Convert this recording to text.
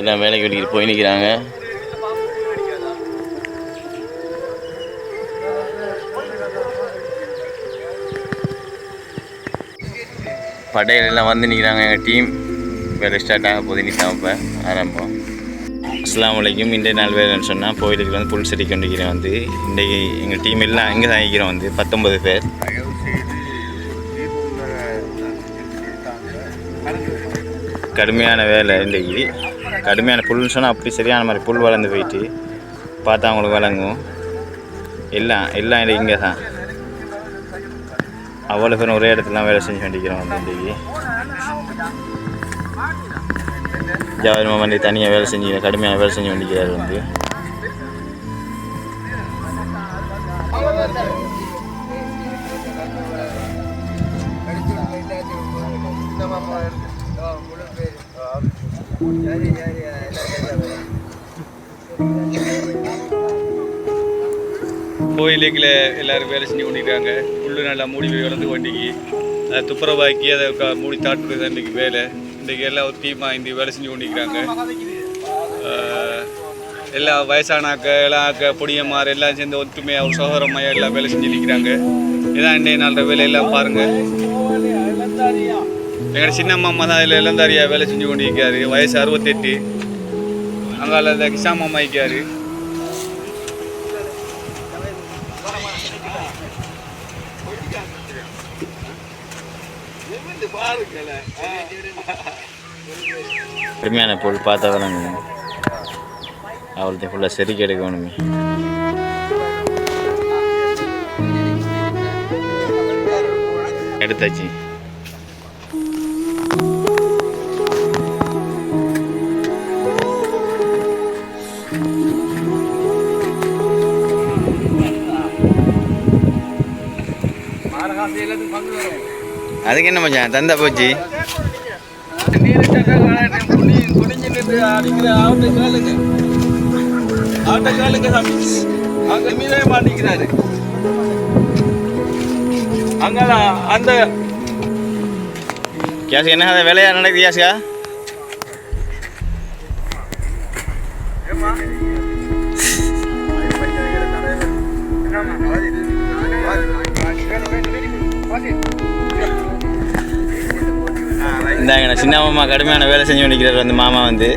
எல்லாம் வேலைக்கு வெட்டிக்கிட்டு போய் நிற்கிறாங்க. படையில் எல்லாம் வந்து நிற்கிறாங்க. எங்கள் டீம் வேலை ஸ்டார்ட் ஆக போது நிற்காம இப்போ ஆரம்பம். அஸ்ஸலாமு அலைக்கும். இன்றைய நாள் வேலைன்னு சொன்னால் கோயிலுக்கு வந்து புல் செடி கொண்டிருக்கிறேன். வந்து இன்றைக்கி எங்கள் டீம் எல்லாம் இங்கே தான் இருக்கிறோம். வந்து 19 பேர். கடுமையான வேலை இன்றைக்கி. கடுமையான புல்னு சொன்னால் அப்படி சரியான மாதிரி புல் வளர்ந்து போயிட்டு பார்த்தா அவங்களுக்கு வழங்கும். எல்லாம் இங்கே தான் அவ்வளோ பேரும் ஒரே இடத்துலாம் வேலை செஞ்சு வேண்டிக்கிறோம். வந்து இன்றைக்கி ஜாவரி மாமண்டி தனியாக வேலை செஞ்சு கடுமையான வேலை செஞ்சு வேண்டிக்கிறார். வந்து கோயிலுக்குள்ள எல்லோரும் வேலை செஞ்சு கொண்டிருக்காங்க. புல்லு நல்லா மூடி வளர்ந்து கொண்டிக்கு அதை துப்புரவாக்கி அதை மூடி தாட்டுறது தான் இன்றைக்கி வேலை. இன்றைக்கி எல்லாம் ஒரு டீமாக இந்த வேலை செஞ்சு கொண்டிருக்கிறாங்க. எல்லா வயசானாக்க எல்லாம் பொடியம்மார் எல்லாம் சேர்ந்து ஒற்றுமையாக ஒரு சகோதரமாக எல்லாம் வேலை செஞ்சு நிற்கிறாங்க. இதான் இன்றைய நாள் வேலையெல்லாம் பாருங்கள். எங்களோட சின்ன மாமா தான் இதில் இளந்தாரியா வேலை செஞ்சு கொண்டிருக்காரு. வயசு 68. அங்கால இந்த கிஷா மாமா இருக்காரு. கடுமையான பொருள் பார்த்தா தானே அவளுக்கு ஃபுல்லாக செதுக்கி எடுக்கணுமே. எடுத்தாச்சு. அதுக்கு என்ன மச்சான் தந்தா போச்சு. மாட்டிக்கிறாரு அந்த கேஸ் என்ன வேலையா நடக்குது கேஸ்கா? இந்தாங்க சின்ன மாமா கடுமையான வேலை செஞ்சு பண்ணிக்கிறார். வந்து மாமா வந்து